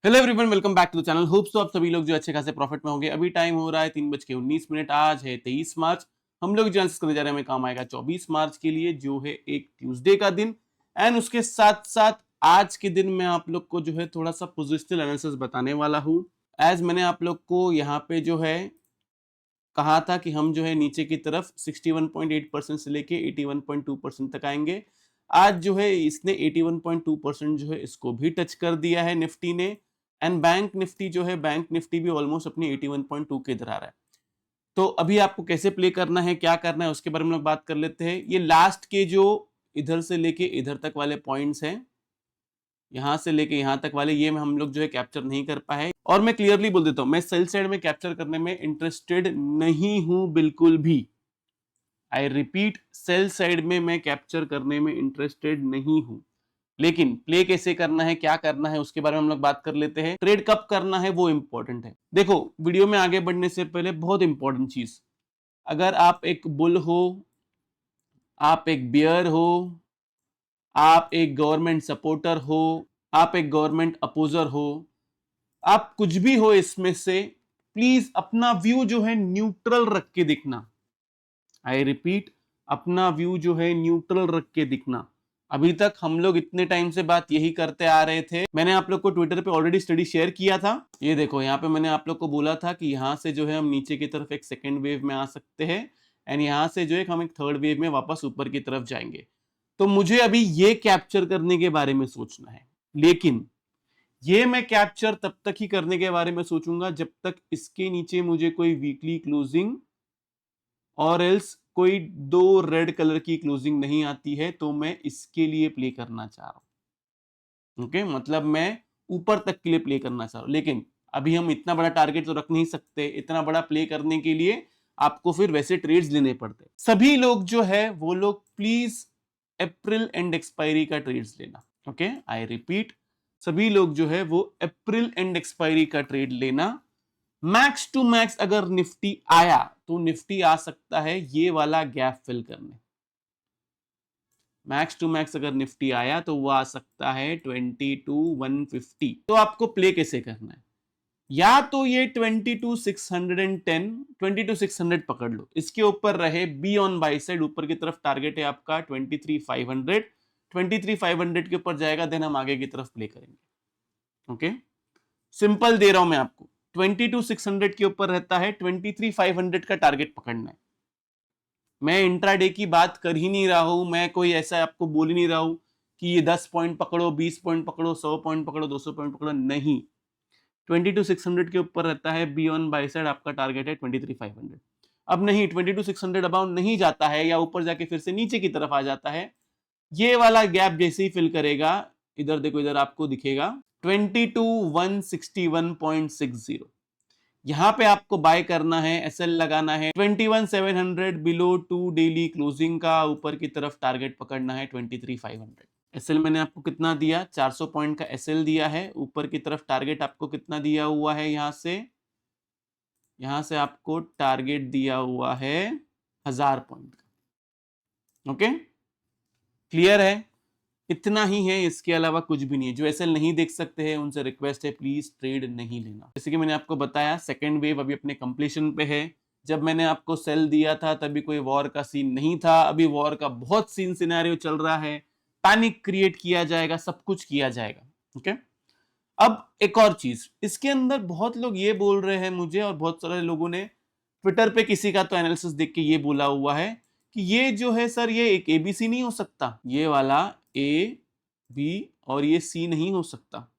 Hello everyone, welcome back to the channel. Hopes तो आप सभी लोग जो अच्छे खासे प्रॉफिट में होंगे। अभी टाइम हो रहा है 3:19। आज है 23 मार्च। हम लोग जो एनालिसिस करने जा रहे हैं हमें काम आएगा 24 मार्च के लिए, जो है एक ट्यूसडे का दिन। एंड उसके साथ साथ आज के दिन मैं आप लोग को जो है थोड़ा सा पोजिशनल एनालिसिस बताने वाला हूं। एज मैंने आप लोग को यहाँ पे जो है कहा था कि हम जो है नीचे की तरफ 61.8% से लेके 81.2% तक आएंगे। आज जो है इसने 81.2% जो है इसको भी टच कर दिया है निफ्टी ने। एंड बैंक निफ्टी जो है, बैंक निफ्टी भी ऑलमोस्ट अपनी 81.2 के इधर आ रहा है। तो अभी आपको कैसे प्ले करना है, क्या करना है, उसके बारे में लोग बात कर लेते हैं। ये लास्ट के जो इधर से लेके इधर तक वाले पॉइंट्स हैं, यहां से लेके यहां तक वाले, ये हम लोग जो है कैप्चर नहीं कर पाए। और मैं क्लियरली बोल देता हूं, मैं सेल साइड में कैप्चर करने में इंटरेस्टेड नहीं हूं बिल्कुल भी। आई रिपीट, सेल साइड में मैं कैप्चर करने में इंटरेस्टेड नहीं हूं। लेकिन प्ले कैसे करना है, क्या करना है, उसके बारे में हम लोग बात कर लेते हैं। ट्रेड कब करना है वो इंपॉर्टेंट है। देखो, वीडियो में आगे बढ़ने से पहले बहुत इंपॉर्टेंट चीज, अगर आप एक बुल हो, आप एक बियर हो, आप एक गवर्नमेंट सपोर्टर हो, आप एक गवर्नमेंट अपोजर हो, आप कुछ भी हो इसमें से, प्लीज अपना व्यू जो है न्यूट्रल रख के दिखना। आई रिपीट, अपना व्यू जो है न्यूट्रल रख के दिखना। अभी तक हम लोग इतने टाइम से बात यही करते आ रहे थे। मैंने आप लोग को ट्विटर पे ऑलरेडी स्टडी शेयर किया था। ये देखो, यहाँ पे मैंने आप लोग को बोला था कि यहाँ से जो है हम नीचे की तरफ एक सेकेंड वेव में आ सकते हैं, एंड यहाँ से जो है हम एक थर्ड वेव में वापस ऊपर की तरफ जाएंगे। तो मुझे अभी ये कैप्चर करने के बारे में सोचना है, लेकिन ये मैं कैप्चर तब तक ही करने के बारे में सोचूंगा जब तक इसके नीचे मुझे कोई वीकली क्लोजिंग और एल्स कोई दो रेड कलर की क्लोजिंग नहीं आती है। तो मैं इसके लिए प्ले करना चाह रहा हूं। ओके, मतलब मैं ऊपर तक के लिए प्ले करना चाह रहा हूं। लेकिन अभी हम इतना बड़ा टारगेट तो रख नहीं सकते। इतना बड़ा प्ले करने के लिए आपको फिर वैसे ट्रेड्स लेने पड़ते। सभी लोग जो है वो लोग प्लीज अप्रैल एंड एक्सपायरी का ट्रेड्स लेना। ओके, आई रिपीट, सभी लोग जो है वो अप्रैल एंड एक्सपायरी का ट्रेड लेना। मैक्स टू मैक्स अगर निफ्टी आया तो निफ्टी आ सकता है ये वाला गैप फिल करने। मैक्स टू मैक्स अगर निफ्टी आया तो वो आ सकता है 22,150। तो आपको प्ले कैसे करना है, या तो ये 22,610, 22,600 पकड़ लो, इसके ऊपर रहे, बी ऑन बाई साइड, ऊपर की तरफ टारगेट है आपका 23,500। 23,500 के ऊपर जाएगा देन हम आगे की तरफ प्ले करेंगे। ओके, सिंपल दे रहा हूं मैं आपको, 22,600 के ऊपर रहता है, 23,500 का टारगेट पकड़ना है। मैं इंट्राडे की बात कर ही नहीं रहा हूं, मैं कोई ऐसा आपको बोल ही नहीं रहा हूं कि ये 10 पॉइंट पकड़ो, 20 पॉइंट पकड़ो, 100 पॉइंट पकड़ो, 200 पॉइंट पकड़ो, नहीं। 22,600 के ऊपर रहता है, बी ऑन बाय साइड आपका टारगेट है 23,500। अब नहीं, 22,600 अबाउट नहीं जाता है या ऊपर जाके फिर से नीचे की तरफ आ जाता है, ये वाला गैप जैसे ही फिल करेगा, इधर देखो, इधर आपको दिखेगा 22,161.60। यहां पे आपको बाय करना है, एसएल लगाना है 21,700 बिलो टू डेली क्लोजिंग का, ऊपर की तरफ टारगेट पकड़ना है 23,500। एसएल मैंने आपको कितना दिया, 400 पॉइंट का एसएल दिया है। ऊपर की तरफ टारगेट आपको कितना दिया हुआ है, यहां से आपको टारगेट दिया हुआ है 1000 पॉइंट का। ओके, क्लियर है? इतना ही है, इसके अलावा कुछ भी नहीं है। जो एसएल नहीं देख सकते हैं उनसे रिक्वेस्ट है, प्लीज ट्रेड नहीं लेना। जैसे कि मैंने आपको बताया, सेकेंड वेव अभी अपने कंप्लीशन पे है। जब मैंने आपको सेल दिया था तभी कोई वॉर का सीन नहीं था। अभी वॉर का बहुत सीन सिनेरियो चल रहा है, पैनिक क्रिएट किया जाएगा, सब कुछ किया जाएगा। ओके, अब एक और चीज, इसके अंदर बहुत लोग ये बोल रहे हैं मुझे, और बहुत सारे लोगों ने ट्विटर पे किसी का तो एनालिसिस देख के ये बोला हुआ है कि ये जो है सर, ये एक एबीसी नहीं हो सकता, ये वाला ए बी और ये सी नहीं हो सकता।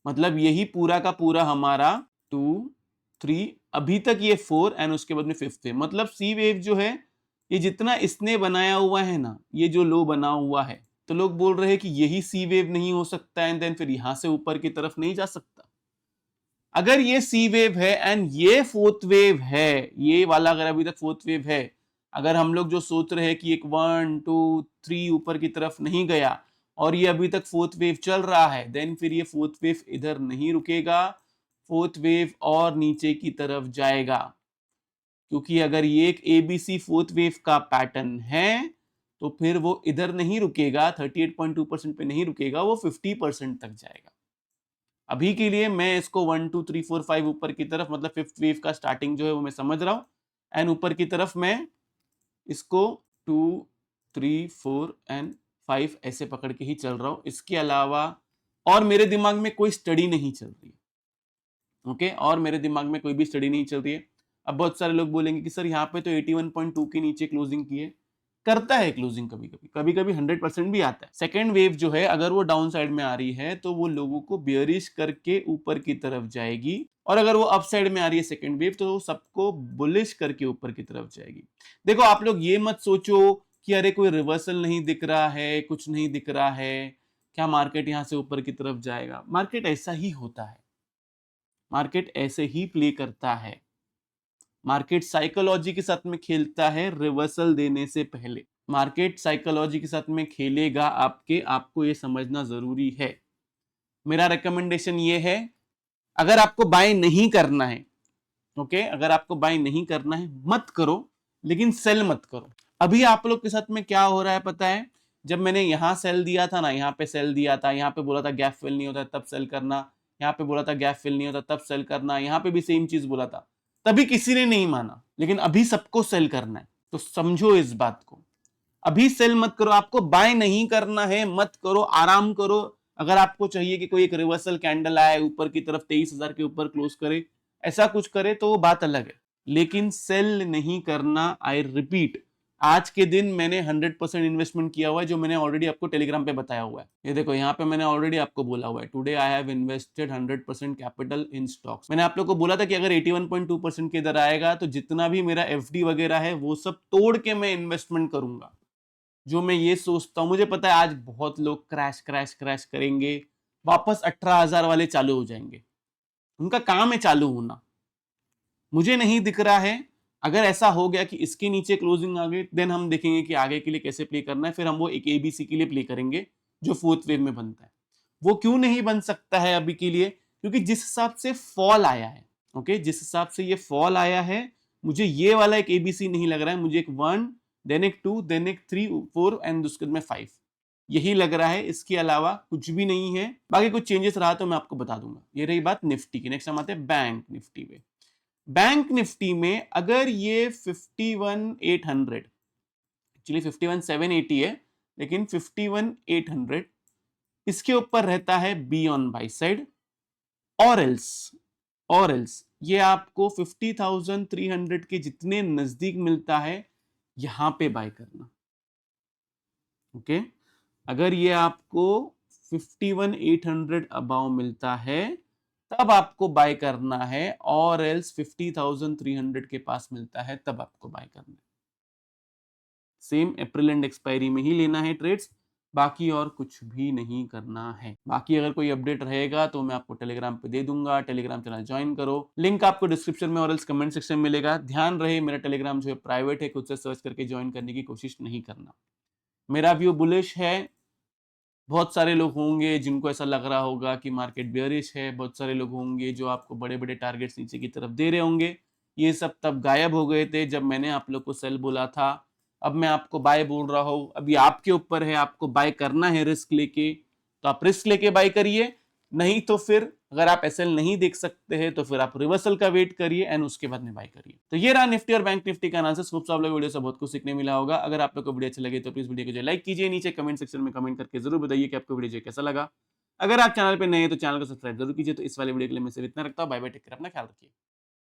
मतलब यही पूरा का पूरा हमारा 2 3, अभी तक ये 4 एंड उसके बाद में 5th वेव, मतलब सी वेव जो है, ये जितना इसने बनाया हुआ है ना, ये जो लो बना हुआ है, तो लोग बोल रहे हैं कि यही सी वेव नहीं हो सकता एंड देन फिर यहां से ऊपर की तरफ नहीं जा सकता। अगर ये सी वेव है एंड ये 4th वेव है, ये वाला अगर अभी तक 4th वेव है, अगर हम लोग जो सोच रहे हैं कि एक 1 2 3 ऊपर की तरफ नहीं गया और ये अभी तक 4th वेव चल रहा है, देन फिर ये 4th वेव इधर नहीं रुकेगा, 4th वेव और नीचे की तरफ जाएगा। क्योंकि अगर ये एक एबीसी 4th वेव का पैटर्न है तो फिर वो इधर नहीं रुकेगा, 38.2% पे नहीं रुकेगा, वो 50% तक जाएगा। अभी के लिए मैं इसको 1 2 3 4 5 ऊपर की तरफ, मतलब फिफ्थ वेव का स्टार्टिंग जो है वो मैं समझ रहा हूं, एंड ऊपर की तरफ मैं इसको 2 3 4 एंड 5 ऐसे पकड़ के ही चल रहा हूं। इसके अलावा और मेरे दिमाग में कोई स्टडी नहीं चल रही है। ओके, और मेरे दिमाग में कोई भी स्टडी नहीं चल रही है। अब बहुत सारे लोग बोलेंगे कि सर यहाँ पे तो 81.2 के नीचे क्लोजिंग की है। करता है क्लोजिंग कभी कभी 100% भी आता है। सेकेंड वेव जो है अगर वो डाउन साइड में आ रही है तो वो लोगों को बियरिश करके ऊपर की तरफ जाएगी, और अगर वो अप साइड में आ रही है सेकेंड वेव तो वो सबको बुलिश करके ऊपर की तरफ जाएगी। देखो आप लोग ये मत सोचो कि अरे कोई रिवर्सल नहीं दिख रहा है, कुछ नहीं दिख रहा है, क्या मार्केट यहां से ऊपर की तरफ जाएगा। मार्केट ऐसा ही होता है, मार्केट ऐसे ही प्ले करता है। मार्केट साइकोलॉजी के साथ में खेलता है रिवर्सल देने से पहले। मार्केट साइकोलॉजी के साथ में खेलेगा आपको ये समझना जरूरी है। मेरा रिकमेंडेशन ये है, अगर आपको बाय नहीं करना है, ओके, अगर आपको बाय नहीं करना है मत करो, लेकिन सेल मत करो। अभी आप लोग के साथ में क्या हो रहा है पता है, जब मैंने यहां सेल दिया था ना, यहाँ पे सेल दिया था, यहाँ पे बोला था गैप फिल नहीं होता तब सेल करना, यहाँ पे बोला था गैप फिल नहीं होता तब सेल करना, यहाँ पे भी सेम चीज बोला था, तभी किसी ने नहीं माना, लेकिन अभी सबको सेल करना है। तो समझो इस बात को, अभी सेल मत करो। आपको बाय नहीं करना है मत करो, आराम करो। अगर आपको चाहिए कि कोई एक रिवर्सल कैंडल आए ऊपर की तरफ 23,000 के ऊपर क्लोज करे, ऐसा कुछ करे तो वो बात अलग है, लेकिन सेल नहीं करना। आई रिपीट, आज के दिन मैंने 100% इन्वेस्टमेंट किया हुआ है, जो मैंने ऑलरेडी आपको टेलीग्राम पे बताया हुआ है। ये देखो यहाँ पे मैंने ऑलरेडी आपको बोला हुआ है, today I have invested 100% capital in stocks. मैंने आप लोग को बोला था कि अगर 81.2% के इधर आएगा तो जितना भी मेरा एफडी वगैरह है वो सब तोड़ के मैं इन्वेस्टमेंट करूंगा। जो मैं ये सोचता हूं, मुझे पता है आज बहुत लोग क्रैश क्रैश क्रैश करेंगे, वापस 18,000 वाले चालू हो जाएंगे, उनका काम है चालू होना। मुझे नहीं दिख रहा है। अगर ऐसा हो गया कि इसके नीचे क्लोजिंग आ गई, देन हम देखेंगे कि आगे के लिए कैसे प्ले करना है, फिर हम वो एक एबीसी के लिए प्ले करेंगे जो फोर्थ वेव में बनता है। वो क्यों नहीं बन सकता है अभी के लिए, क्योंकि जिस हिसाब से फॉल आया है, ओके, जिस हिसाब से ये फॉल आया है, मुझे ये वाला एक एबीसी नहीं लग रहा है। मुझे एक 1 देन एक 2 देन एक 3 4 एंड उसके बाद में 5, यही लग रहा है। इसके अलावा कुछ भी नहीं है। बाकी कुछ चेंजेस रहा तो मैं आपको बता दूंगा। ये रही बात निफ्टी की। नेक्स्ट हम आते हैं बैंक निफ्टी पे। बैंक निफ्टी में अगर ये 51,800, एक्चुअली 51,780 है, लेकिन 51,800 इसके ऊपर रहता है बी ऑन बाई साइड, और एल्स ये आपको 50,300 के जितने नजदीक मिलता है यहां पे बाय करना। ओके, अगर ये आपको 51,800 अबाव मिलता है तब आपको बाय करना है, और एल्स 50,300 के पास मिलता है तब आपको बाय करना है। सेम अप्रैल एंड एक्सपायरी में ही लेना है ट्रेड्स, बाकी और कुछ भी नहीं करना है। बाकी अगर कोई अपडेट रहेगा तो मैं आपको टेलीग्राम पे दे दूंगा, टेलीग्राम चैनल ज्वाइन करो, लिंक आपको डिस्क्रिप्शन में और एल्स कमेंट सेक्शन में मिलेगा। ध्यान रहे मेरा टेलीग्राम जो है प्राइवेट है, खुद से सर्च करके ज्वाइन करने की कोशिश नहीं करना। मेरा व्यू बुलिश है। बहुत सारे लोग होंगे जिनको ऐसा लग रहा होगा कि मार्केट बेयरिश है, बहुत सारे लोग होंगे जो आपको बड़े बड़े टारगेट्स नीचे की तरफ दे रहे होंगे। ये सब तब गायब हो गए थे जब मैंने आप लोग को सेल बोला था। अब मैं आपको बाय बोल रहा हूं। अभी आपके ऊपर है, आपको बाय करना है रिस्क लेके तो आप रिस्क लेके बाय करिए, नहीं तो फिर अगर आप एसएल नहीं देख सकते हैं तो फिर आप रिवर्सल का वेट करिए एंड उसके बाद में बाय करिए। तो ये रहा निफ्टी और बैंक निफ्टी का एनालिसिस। होप सो आप लोग वीडियो से बहुत कुछ सीखने मिला होगा। अगर आप लोग को वीडियो अच्छा लगे तो प्लीज वीडियो को जो लाइक कीजिए, नीचे कमेंट सेक्शन में कमेंट करके जरूर बताइए कि आपको वीडियो कैसा लगा। अगर आप चैनल पे नए हैं तो चैनल को सब्सक्राइब जरूर कीजिए। तो इस वाले वीडियो के लिए मैं सिर्फ इतना रखता हूं। बाय बाय, टेक केयर, अपना ख्याल रखिए।